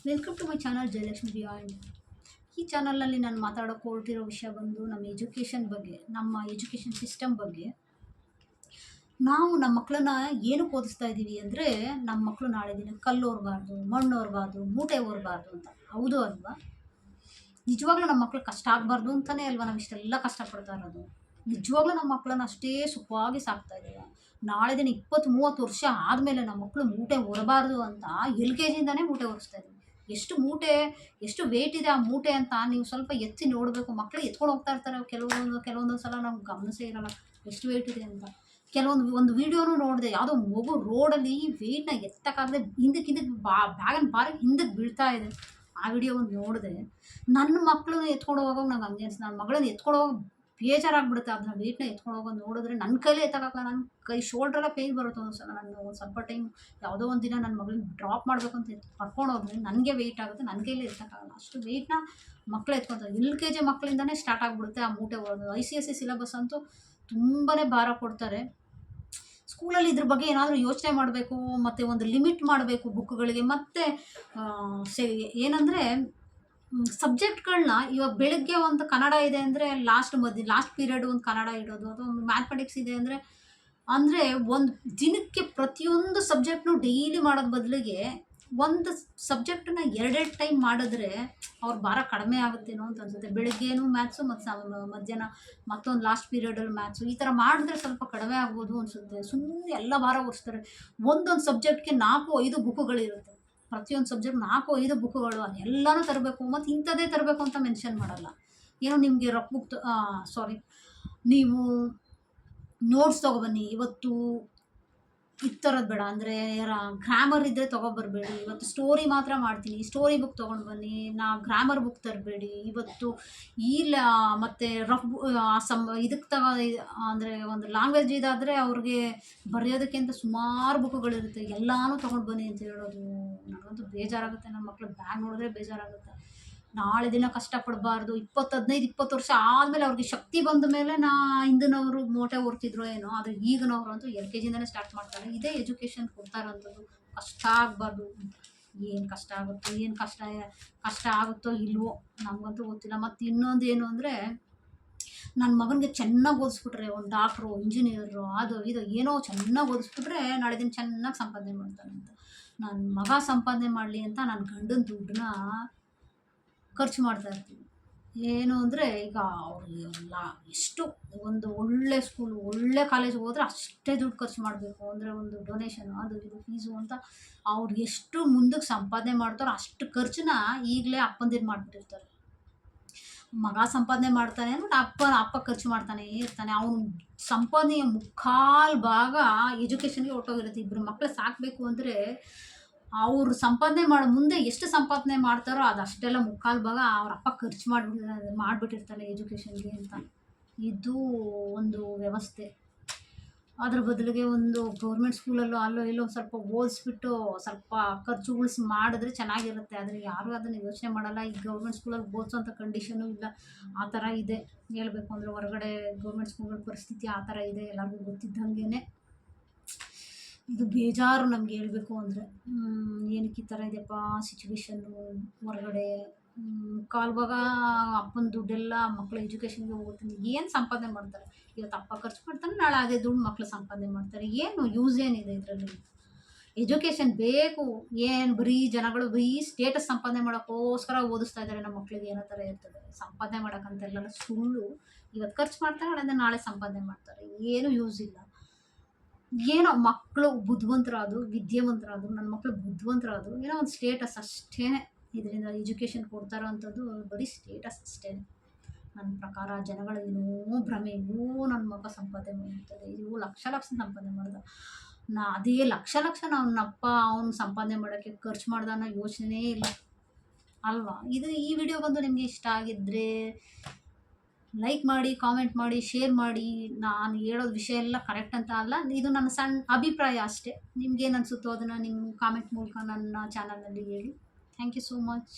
Welcome to my channel Jayalakshmi beyond. ಈ ಚಾನಲ್ನಲ್ಲಿ ನಾನು ಮಾತಾಡೋಕೆ ಹೊರಟಿರೋ ವಿಷಯ ಬಂದು ನಮ್ಮ ಎಜುಕೇಷನ್ ಬಗ್ಗೆ, ನಮ್ಮ ಎಜುಕೇಷನ್ ಸಿಸ್ಟಮ್ ಬಗ್ಗೆ. ನಾವು ನಮ್ಮ ಮಕ್ಕಳನ್ನ ಏನಕ್ಕೆ ಓದಿಸ್ತಾ ಇದ್ದೀವಿ ಅಂದರೆ, ನಮ್ಮ ಮಕ್ಕಳು ನಾಳೆ ದಿನ ಕಲ್ಲು ಓರಬಾರ್ದು, ಮಣ್ಣು ಓರಬಾರ್ದು, ಮೂಟೆ ಓರಬಾರ್ದು ಅಂತ. ಹೌದು ಅಲ್ವಾ? ನಿಜವಾಗ್ಲೂ ನಮ್ಮ ಮಕ್ಳು ಕಷ್ಟ ಆಗಬಾರ್ದು ಅಂತಲೇ ಅಲ್ವಾ ನಾವು ಇಷ್ಟೆಲ್ಲ ಕಷ್ಟಪಡ್ತಾ ಇರೋದು. ನಿಜವಾಗ್ಲೂ ನಮ್ಮ ಮಕ್ಕಳನ್ನ ಅಷ್ಟೇ ಸುಖವಾಗಿ ಸಾಕ್ತಾ ಇದ್ದೀವಿ. ನಾಳೆ ದಿನ 20-30 ವರ್ಷ ಆದಮೇಲೆ ನಮ್ಮ ಮಕ್ಕಳು ಮೂಟೆ ಹೊರಬಾರ್ದು ಅಂತ LKG-ಇಂದನೇ ಮೂಟೆ ಹೊರಿಸ್ತಾ ಇದ್ದೀವಿ. ಎಷ್ಟು ಮೂಟೆ, ಎಷ್ಟು ವೆಯ್ಟ್ ಇದೆ ಆ ಮೂಟೆ ಅಂತ ನೀವು ಸ್ವಲ್ಪ ಎತ್ತಿ ನೋಡಬೇಕು. ಮಕ್ಕಳು ಎತ್ಕೊಂಡು ಹೋಗ್ತಾ ಇರ್ತಾರೆ. ಕೆಲವೊಂದು ಸಲ ನಮ್ಗೆ ಗಮನಿಸೇ ಇರೋಲ್ಲ ಎಷ್ಟು ವೆಯ್ಟ್ ಇದೆ ಅಂತ. ಒಂದು ವೀಡಿಯೋನೂ ನೋಡಿದೆ, ಯಾವುದೋ ಮಗು ರೋಡಲ್ಲಿ ವೆಯ್ಟ್ನ ಎತ್ತಕ್ಕಾಗದೆ ಹಿಂದಕ್ಕೆ ಬ್ಯಾಗನ್ನು ಬಾರಿ ಹಿಂದಕ್ಕೆ ಬೀಳ್ತಾ ಇದೆ. ಆ ವಿಡಿಯೋ ಒಂದು ನೋಡಿದೆ. ನನ್ನ ಮಕ್ಕಳನ್ನ ಎತ್ಕೊಂಡು ಹೋಗೋವಾಗ ನಂಗೆ ಹಂಗೆ ಅನಿಸ್ತು. ನನ್ನ ಮಗಳನ್ನ ಎತ್ಕೊಂಡು ಹೋಗೋಕೆ ಬೇಜಾರಾಗ್ಬಿಡುತ್ತೆ. ಅದನ್ನ ವೆಯ್ಟ್ನ ಎತ್ಕೊಂಡು ಹೋಗೋದು ನೋಡಿದ್ರೆ ನನ್ನ ಕೈಲೇ ಎತ್ತಕ್ಕಾಗಲ್ಲ. ನನ್ನ ಕೈ ಶೋಲ್ಡ್ರೆಲ್ಲ ಪೇಯ್ನ್ ಬರುತ್ತೆ ಒಂದೊಂದು ಸಲ. ನಾನು ಒಂದು ಸ್ವಲ್ಪ ಟೈಮ್ ಯಾವುದೋ ಒಂದು ದಿನ ನನ್ನ ಮಗಳನ್ನ ಡ್ರಾಪ್ ಮಾಡಬೇಕು ಅಂತ ಕರ್ಕೊಂಡು ಹೋದ್ರೆ ನನಗೆ ವೆಯ್ಟ್ ಆಗುತ್ತೆ, ನನ್ನ ಕೈಲೇ ಎತ್ತಕ್ಕಾಗಲ್ಲ. ಅಷ್ಟು ವೆಯ್ಟ್ನ ಮಕ್ಕಳು ಎತ್ಕೊತಾರೆ. LKG ಮಕ್ಕಳಿಂದನೇ ಸ್ಟಾರ್ಟ್ ಆಗಿಬಿಡುತ್ತೆ ಆ ಮೂಟೆ ಹೊರೋದು. ICSE ಸಿಲೆಬಸ್ ಅಂತೂ ತುಂಬಾ ಭಾರ ಕೊಡ್ತಾರೆ. ಸ್ಕೂಲಲ್ಲಿ ಇದ್ರ ಬಗ್ಗೆ ಏನಾದರೂ ಯೋಚನೆ ಮಾಡಬೇಕು, ಮತ್ತು ಒಂದು ಲಿಮಿಟ್ ಮಾಡಬೇಕು ಬುಕ್ಗಳಿಗೆ. ಮತ್ತು ಏನಂದರೆ ಸಬ್ಜೆಕ್ಟ್ಗಳನ್ನ ಇವಾಗ ಬೆಳಗ್ಗೆ ಒಂದು ಕನ್ನಡ ಇದೆ ಅಂದರೆ ಲಾಸ್ಟ್ ಪೀರಿಯಡ್ ಒಂದು ಕನ್ನಡ ಇಡೋದು, ಅಥವಾ ಮ್ಯಾಥಮೆಟಿಕ್ಸ್ ಇದೆ ಅಂದರೆ ಒಂದು ದಿನಕ್ಕೆ ಪ್ರತಿಯೊಂದು ಸಬ್ಜೆಕ್ಟ್ನು ಡೈಲಿ ಮಾಡೋದು ಬದಲಿಗೆ ಒಂದು ಸಬ್ಜೆಕ್ಟನ್ನ 2 ಟೈಮ್ ಮಾಡಿದ್ರೆ ಅವ್ರ ಭಾರ ಕಡಿಮೆ ಆಗುತ್ತೇನೋ ಅಂತ ಅನ್ಸುತ್ತೆ. ಬೆಳಗ್ಗೆನೂ ಮ್ಯಾಥ್ಸು ಮತ್ತು ಮಧ್ಯಾಹ್ನ ಮತ್ತೊಂದು ಲಾಸ್ಟ್ ಪೀರಿಯಡಲ್ಲಿ ಮ್ಯಾಥ್ಸು, ಈ ಥರ ಮಾಡಿದ್ರೆ ಸ್ವಲ್ಪ ಕಡಿಮೆ ಆಗ್ಬೋದು ಅನಿಸುತ್ತೆ. ಸುಮ್ಮನೆ ಎಲ್ಲ ಭಾರ ಹೊರಿಸ್ತಾರೆ. ಒಂದೊಂದು ಸಬ್ಜೆಕ್ಟ್ಗೆ 4-5 ಬುಕ್ಗಳಿರುತ್ತೆ. ಪ್ರತಿಯೊಂದು ಸಬ್ಜೆಕ್ಟ್ 4-5 ಬುಕ್ಗಳು, ಅದೆಲ್ಲನೂ ತರಬೇಕು. ಮತ್ತು ಇಂಥದ್ದೇ ತರಬೇಕು ಅಂತ ಮೆನ್ಷನ್ ಮಾಡಲ್ಲ. ಏನೋ ನಿಮಗೆ ರಫ್ ಬುಕ್ ನೀವು ನೋಟ್ಸ್ ತೊಗೊಬನ್ನಿ, ಇವತ್ತು ಈ ಥರದ್ದು ಬೇಡ ಅಂದರೆ ಗ್ರಾಮರ್ ಇದ್ದರೆ ತೊಗೊಬರ್ಬೇಡಿ, ಇವತ್ತು ಸ್ಟೋರಿ ಮಾತ್ರ ಮಾಡ್ತೀನಿ, ಸ್ಟೋರಿ ಬುಕ್ ತೊಗೊಂಡು ಬನ್ನಿ, ಗ್ರಾಮರ್ ಬುಕ್ ತರಬೇಡಿ ಇವತ್ತು. ಮತ್ತು ರಫ್ ಇದಕ್ಕೆ ಅಂದರೆ ಒಂದು ಲ್ಯಾಂಗ್ವೇಜ್ ಇದಾದರೆ ಅವ್ರಿಗೆ ಬರೆಯೋದಕ್ಕೆ ಅಂತ ಸುಮಾರು ಬುಕ್ಗಳಿರುತ್ತೆ, ಎಲ್ಲನೂ ತೊಗೊಂಡು ಬನ್ನಿ ಅಂತ ಹೇಳೋದು. ನನಗಂತೂ ಬೇಜಾರಾಗುತ್ತೆ. ನನ್ನ ಮಕ್ಳು ಬ್ಯಾಗ್ ನೋಡಿದ್ರೆ ಬೇಜಾರಾಗುತ್ತೆ. ನಾಳೆ ದಿನ ಕಷ್ಟಪಡಬಾರ್ದು. 20-15-20 ವರ್ಷ ಆದಮೇಲೆ ಅವ್ರಿಗೆ ಶಕ್ತಿ ಬಂದ ಮೇಲೆ ಹಿಂದಿನವರು ಮೂಟೆ ಹೊರ್ತಿದ್ರು ಏನೋ, ಆದರೆ ಈಗಿನವರು ಅಂತೂ LKG-ಇಂದನೇ ಸ್ಟಾರ್ಟ್ ಮಾಡ್ತಾರೆ. ಇದೇ ಎಜುಕೇಷನ್ ಕೊಡ್ತಾ ಇರೋಂಥದ್ದು. ಕಷ್ಟ ಆಗಬಾರ್ದು. ಏನು ಕಷ್ಟ ಆಗುತ್ತೋ, ಏನು ಕಷ್ಟ ಆಗುತ್ತೋ ಇಲ್ವೋ ನಮಗಂತೂ ಗೊತ್ತಿಲ್ಲ. ಮತ್ತು ಇನ್ನೊಂದು ಏನು ಅಂದರೆ, ನನ್ನ ಮಗನಿಗೆ ಚೆನ್ನಾಗಿ ಓದಿಸ್ಬಿಟ್ರೆ ಒಂದು ಡಾಕ್ಟ್ರು, ಇಂಜಿನಿಯರು, ಅದು ಇದು ಏನೋ ಚೆನ್ನಾಗಿ ಓದಿಸ್ಬಿಟ್ರೆ ನಾಳೆ ದಿನ ಚೆನ್ನಾಗಿ ಸಂಪಾದನೆ ಮಾಡ್ತಾನೆ ಅಂತ. ನನ್ನ ಮಗ ಸಂಪಾದನೆ ಮಾಡಲಿ ಅಂತ ನನ್ನ ಗಂಡನ ದುಡ್ಡನ್ನ ಖರ್ಚು ಮಾಡ್ತಾ ಇರ್ತೀವಿ. ಏನು ಅಂದರೆ, ಈಗ ಅವ್ರಿಗೆಲ್ಲ ಎಷ್ಟು ಒಂದು ಒಳ್ಳೆ ಸ್ಕೂಲು, ಒಳ್ಳೆ ಕಾಲೇಜಿಗೆ ಹೋದರೆ ಅಷ್ಟೇ ದುಡ್ಡು ಖರ್ಚು ಮಾಡಬೇಕು. ಅಂದರೆ ಒಂದು ಡೊನೇಷನು, ಅದು ಇದು ಫೀಸು ಅಂತ ಅವ್ರು ಎಷ್ಟು ಮುಂದಕ್ಕೆ ಸಂಪಾದನೆ ಮಾಡ್ತಾರೋ ಅಷ್ಟು ಖರ್ಚನ್ನ ಈಗಲೇ ಅಪ್ಪಂದಿರು ಮಾಡಿಬಿಟ್ಟಿರ್ತಾರೆ. ಮಗ ಸಂಪಾದನೆ ಮಾಡ್ತಾನೆ ಅಂದ್ಬಿಟ್ಟು ಅಪ್ಪ ಖರ್ಚು ಮಾಡ್ತಾನೆ ಇರ್ತಾನೆ. ಅವನು ಸಂಪಾದನೆಯ ಮುಕ್ಕಾಲು ಭಾಗ ಎಜುಕೇಷನ್ಗೆ ಹೊರ್ಟೋಗಿರುತ್ತೆ. ಇಬ್ಬರು ಮಕ್ಕಳು ಸಾಕಬೇಕು ಅಂದರೆ ಅವರು ಸಂಪಾದನೆ ಮುಂದೆ ಎಷ್ಟು ಸಂಪಾದನೆ ಮಾಡ್ತಾರೋ ಅದಷ್ಟೆಲ್ಲ ಮುಕ್ಕಾಲು ಭಾಗ ಅವ್ರ ಅಪ್ಪ ಖರ್ಚು ಮಾಡಿಬಿಟ್ಟಿರ್ತಾನೆ ಎಜುಕೇಷನ್ಗೆ ಅಂತ. ಇದು ಒಂದು ವ್ಯವಸ್ಥೆ. ಅದ್ರ ಬದಲಿಗೆ ಒಂದು ಗೌರ್ಮೆಂಟ್ ಸ್ಕೂಲಲ್ಲೋ ಅಲ್ಲೋ ಇಲ್ಲೋ ಸ್ವಲ್ಪ ಓದಿಸ್ಬಿಟ್ಟು ಸ್ವಲ್ಪ ಖರ್ಚು ಉಳಿಸಿ ಮಾಡಿದ್ರೆ ಚೆನ್ನಾಗಿರುತ್ತೆ. ಆದರೆ ಯಾರೂ ಅದನ್ನು ಯೋಚನೆ ಮಾಡಲ್ಲ. ಈ ಗೌರ್ಮೆಂಟ್ ಸ್ಕೂಲಲ್ಲಿ ಓದಿಸೋಂಥ ಕಂಡೀಷನು ಇಲ್ಲ. ಆ ಥರ ಇದೆ. ಹೇಳಬೇಕು ಅಂದರೆ ಹೊರಗಡೆ ಗೌರ್ಮೆಂಟ್ ಸ್ಕೂಲ್ಗಳ ಪರಿಸ್ಥಿತಿ ಆ ಥರ ಇದೆ, ಎಲ್ಲರಿಗೂ ಗೊತ್ತಿದ್ದಂಗೆ. ಇದು ಬೇಜಾರು ನಮ್ಗೆ ಹೇಳಬೇಕು ಅಂದರೆ. ಏನಕ್ಕೆ ಈ ಥರ ಇದೆಯಪ್ಪ ಸಿಚುವೇಶನ್ನು ಹೊರಗಡೆ. ಮುಕ್ಕಾಲು ಭಾಗ ಅಪ್ಪನ ದುಡ್ಡೆಲ್ಲ ಮಕ್ಕಳ ಎಜುಕೇಷನ್ಗೆ ಹೋಗುತ್ತೆ. ಏನು ಸಂಪಾದನೆ ಮಾಡ್ತಾರೆ? ಇವತ್ತು ಅಪ್ಪ ಖರ್ಚು ಮಾಡ್ತಾನೆ, ನಾಳೆ ಅದೇ ದುಡ್ಡು ಮಕ್ಕಳು ಸಂಪಾದನೆ ಮಾಡ್ತಾರೆ. ಏನು ಯೂಸ್ ಏನಿದೆ ಇದರಲ್ಲಿ? ಎಜುಕೇಷನ್ ಬೇಕು. ಏನು ಜನಗಳು ಬರೀ ಸ್ಟೇಟಸ್ ಸಂಪಾದನೆ ಮಾಡೋಕ್ಕೋಸ್ಕರ ಓದಿಸ್ತಾ ಇದ್ದಾರೆ ನಮ್ಮ ಮಕ್ಕಳಿಗೆ. ಏನೋ ಥರ ಇರ್ತದೆ. ಸಂಪಾದನೆ ಮಾಡೋಕ್ಕಂತೆಲ್ಲ ಸುಳ್ಳು. ಇವತ್ತು ಖರ್ಚು ಮಾಡ್ತಾರೆ, ನಾಳೆ ಸಂಪಾದನೆ ಮಾಡ್ತಾರೆ. ಏನು ಯೂಸ್ ಇಲ್ಲ. ಏನೋ ಮಕ್ಕಳು ಬುದ್ಧಿವಂತರಾದ್ರು, ವಿದ್ಯಾವಂತರಾದ್ರು, ನನ್ನ ಮಕ್ಕಳು ಬುದ್ಧಿವಂತರಾದ್ರು, ಏನೋ ಒಂದು ಸ್ಟೇಟಸ್ ಅಷ್ಟೇ. ಇದರಿಂದ ಎಜುಕೇಷನ್ ಕೊಡ್ತಾ ಇರೋವಂಥದ್ದು ಬರೀ ಸ್ಟೇಟಸ್ ಅಷ್ಟೇ. ನನ್ನ ಪ್ರಕಾರ ಜನಗಳೇನೋ ಭ್ರಮೆ, ನನ್ನ ಮಗ ಸಂಪಾದನೆ ಮಾಡ್ತಾರೆ, ಲಕ್ಷ ಸಂಪಾದನೆ ಮಾಡ್ದ, ಅದೇ ಲಕ್ಷ ನನ್ನಪ್ಪ ಅವ್ನು ಸಂಪಾದನೆ ಮಾಡೋಕ್ಕೆ ಖರ್ಚು ಮಾಡ್ದ ಅನ್ನೋ ಯೋಚನೆ ಇಲ್ಲ ಅಲ್ವಾ? ಈ ವಿಡಿಯೋ ಬಂದು ನಿಮಗೆ ಇಷ್ಟ ಆಗಿದ್ದರೆ ಲೈಕ್ ಮಾಡಿ, ಕಾಮೆಂಟ್ ಮಾಡಿ, ಶೇರ್ ಮಾಡಿ. ನಾನು ಹೇಳೋದು ವಿಷಯ ಎಲ್ಲ ಕರೆಕ್ಟ್ ಅಂತ ಅಲ್ಲ, ಇದು ನನ್ನ ಸಣ್ಣ ಅಭಿಪ್ರಾಯ ಅಷ್ಟೇ. ನಿಮ್ಗೇನು ಅನಿಸುತ್ತೋ ಅದನ್ನು ನಿಮ್ಮ ಕಾಮೆಂಟ್ ಮೂಲಕ ನನ್ನ ಚಾನಲ್ನಲ್ಲಿ ಹೇಳಿ. Thank you so much.